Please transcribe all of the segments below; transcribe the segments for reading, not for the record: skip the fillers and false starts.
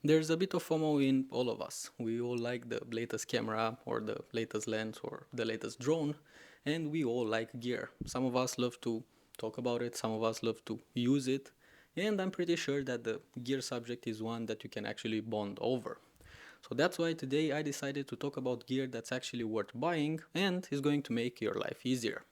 There's a bit of FOMO in all of us. We all like the latest camera or the latest lens or the latest drone, and we all like gear. Some of us love to talk about it, some of us love to use it, and I'm pretty sure that the gear subject is one that you can actually bond over. So that's why today I decided to talk about gear that's actually worth buying and is going to make your life easier.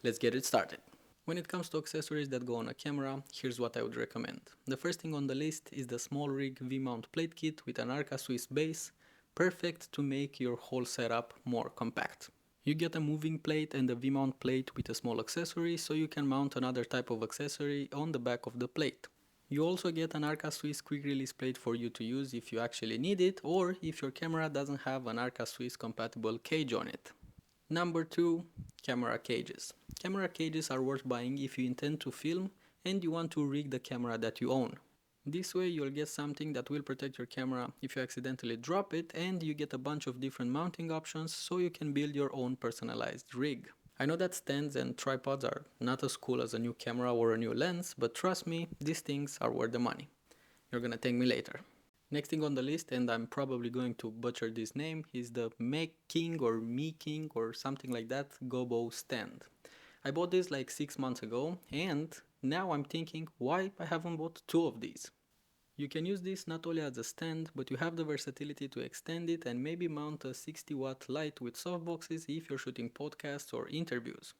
Let's get it started. When it comes to accessories that go on a camera, here's what I would recommend. The first thing on the list is the small rig V-mount plate kit with an Arca Swiss base, perfect to make your whole setup more compact. You get a moving plate and a V-mount plate with a small accessory, so you can mount another type of accessory on the back of the plate. You also get an Arca Swiss quick release plate for you to use if you actually need it, or if your camera doesn't have an Arca Swiss compatible cage on it. Number 2. Camera cages. Camera cages are worth buying if you intend to film and you want to rig the camera that you own. This way you'll get something that will protect your camera if you accidentally drop it, and you get a bunch of different mounting options so you can build your own personalized rig. I know that stands and tripods are not as cool as a new camera or a new lens, but trust me, these things are worth the money. You're gonna thank me later. Next thing on the list, and I'm probably going to butcher this name, is the King or something like that Gobo stand. I bought this like 6 months ago, and now I'm thinking why I haven't bought two of these. You can use this not only as a stand, but you have the versatility to extend it and maybe mount a 60-watt light with softboxes if you're shooting podcasts or interviews.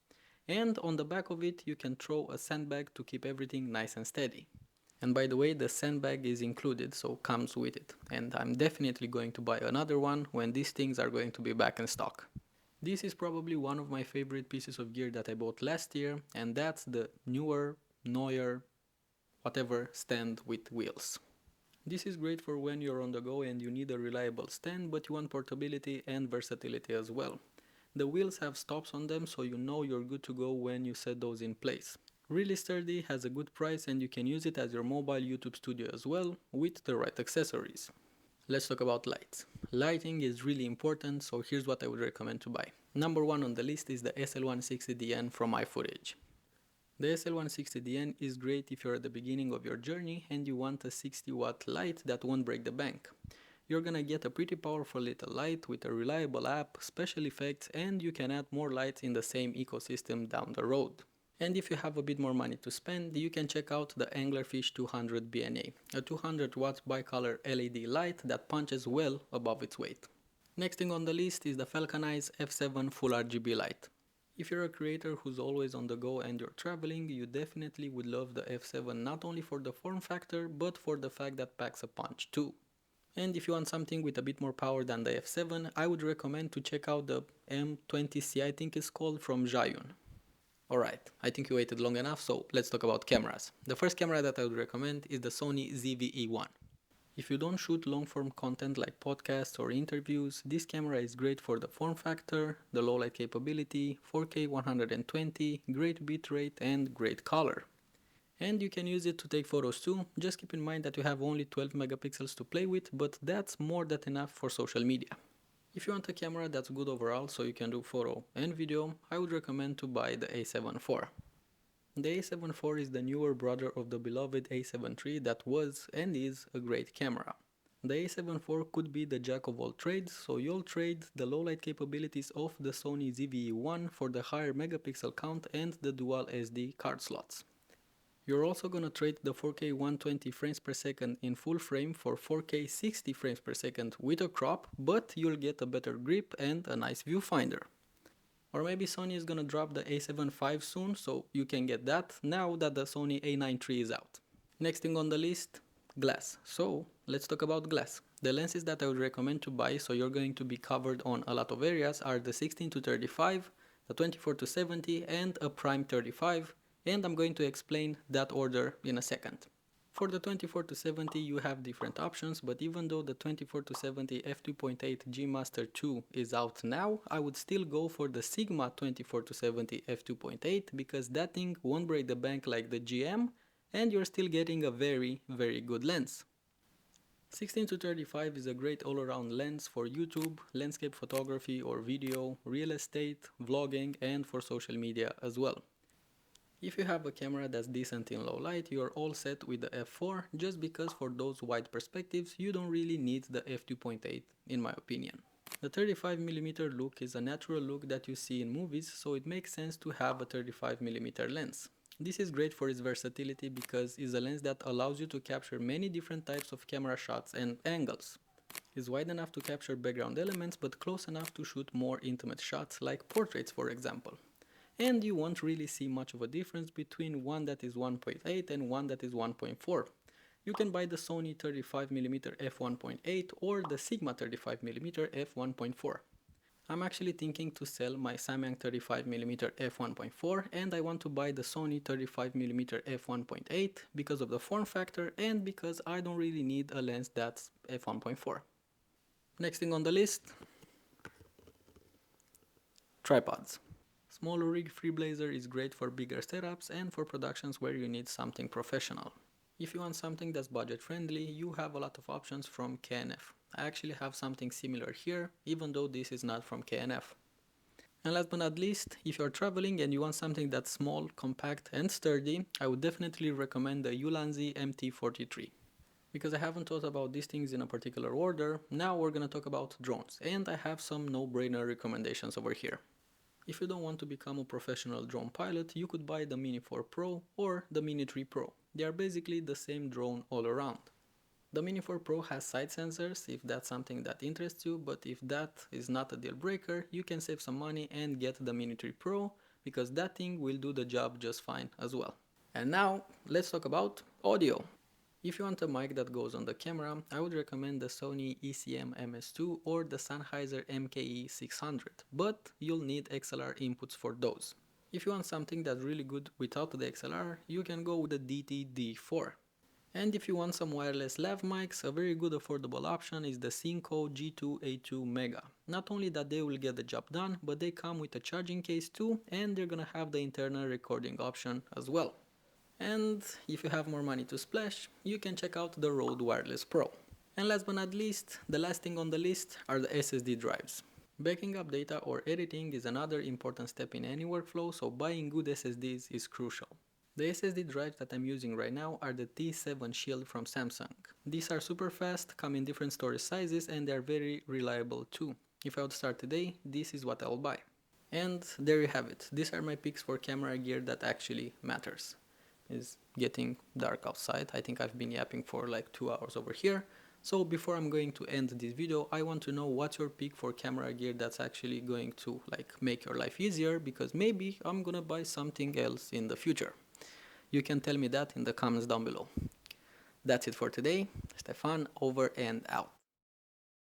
And on the back of it, you can throw a sandbag to keep everything nice and steady. And by the way, the sandbag is included, so comes with it. And I'm definitely going to buy another one when these things are going to be back in stock. This is probably one of my favorite pieces of gear that I bought last year, and that's the newer, Neuer, whatever stand with wheels. This is great for when you're on the go and you need a reliable stand, but you want portability and versatility as well. The wheels have stops on them, so you know you're good to go when you set those in place. Really sturdy, has a good price, and you can use it as your mobile YouTube studio as well with the right accessories. Let's talk about lights. Lighting is really important, so here's what I would recommend to buy. Number 1 on the list is the SL160DN from iFootage. The SL160DN is great if you're at the beginning of your journey and you want a 60-watt light that won't break the bank. You're gonna get a pretty powerful little light with a reliable app, special effects, and you can add more lights in the same ecosystem down the road. And if you have a bit more money to spend, you can check out the Anglerfish 200 BNA, a 200 watt bicolor LED light that punches well above its weight. Next thing on the list is the Falconize F7 Full RGB light. If you're a creator who's always on the go and you're traveling, you definitely would love the F7 not only for the form factor, but for the fact that packs a punch too. And if you want something with a bit more power than the F7, I would recommend to check out the M20C, I think it's called, from Zhiyun. Alright, I think you waited long enough, so let's talk about cameras. The first camera that I would recommend is the Sony ZV-E1. If you don't shoot long-form content like podcasts or interviews, this camera is great for the form factor, the low light capability, 4K 120, great bitrate and great color. And you can use it to take photos too, just keep in mind that you have only 12 megapixels to play with, but that's more than enough for social media. If you want a camera that's good overall so you can do photo and video, I would recommend to buy the A7 IV. The A7 IV is the newer brother of the beloved A7 III that was and is a great camera. The A7 IV could be the jack of all trades, so you'll trade the low light capabilities of the Sony ZV-E1 for the higher megapixel count and the dual SD card slots. You're also gonna trade the 4K 120 frames per second in full frame for 4K 60 frames per second with a crop, but you'll get a better grip and a nice viewfinder. Or maybe Sony is gonna drop the A7 V soon, so you can get that now that the Sony A9 III is out. Next thing on the list, glass. So let's talk about glass. The lenses that I would recommend to buy, so you're going to be covered on a lot of areas, are the 16-35, the 24-70 and a prime 35, and I'm going to explain that order in a second. For the 24-70 you have different options, but even though the 24-70 f2.8 G Master 2 is out now, I would still go for the Sigma 24-70 f2.8 because that thing won't break the bank like the GM and you're still getting a very good lens. 16-35 is a great all-around lens for YouTube, landscape photography or video, real estate, vlogging and for social media as well. If you have a camera that's decent in low light, you're all set with the f4, just because for those wide perspectives you don't really need the f2.8 in my opinion. The 35mm look is a natural look that you see in movies, so it makes sense to have a 35mm lens. This is great for its versatility because it's a lens that allows you to capture many different types of camera shots and angles. It's wide enough to capture background elements but close enough to shoot more intimate shots like portraits for example. And you won't really see much of a difference between one that is 1.8 and one that is 1.4. You can buy the Sony 35mm f1.8 or the Sigma 35mm f1.4. I'm actually thinking to sell my Samyang 35mm f1.4 and I want to buy the Sony 35mm f1.8 because of the form factor and because I don't really need a lens that's f1.4. Next thing on the list, tripods. Smaller rig Freeblazer is great for bigger setups and for productions where you need something professional. If you want something that's budget friendly, you have a lot of options from KNF. I actually have something similar here, even though this is not from KNF. And last but not least, if you're traveling and you want something that's small, compact and sturdy, I would definitely recommend the Ulanzi MT43. Because I haven't thought about these things in a particular order, now we're gonna talk about drones, and I have some no-brainer recommendations over here. If you don't want to become a professional drone pilot, you could buy the Mini 4 Pro or the Mini 3 Pro. They are basically the same drone all around. The Mini 4 Pro has side sensors if that's something that interests you, but if that is not a deal breaker, you can save some money and get the Mini 3 Pro because that thing will do the job just fine as well. And now let's talk about audio. If you want a mic that goes on the camera, I would recommend the Sony ECM MS2 or the Sennheiser MKE 600, but you'll need XLR inputs for those. If you want something that's really good without the XLR, you can go with the DT-D4. And if you want some wireless lav mics, a very good affordable option is the Synco G2A2 Mega. Not only that they will get the job done, but they come with a charging case too, and they're gonna have the internal recording option as well. And if you have more money to splash, you can check out the Rode Wireless Pro. And last but not least, the last thing on the list are the SSD drives. Backing up data or editing is another important step in any workflow, so buying good SSDs is crucial. The SSD drives that I'm using right now are the T7 Shield from Samsung. These are super fast, come in different storage sizes, and they're very reliable too. If I would start today, this is what I'll buy. And there you have it. These are my picks for camera gear that actually matters. It's getting dark outside. I think I've been yapping for like 2 hours over here. So before I'm going to end this video, I want to know what's your pick for camera gear that's actually going to like make your life easier, because maybe I'm gonna buy something else in the future. You can tell me that in the comments down below. That's it for today. Stefan over and out.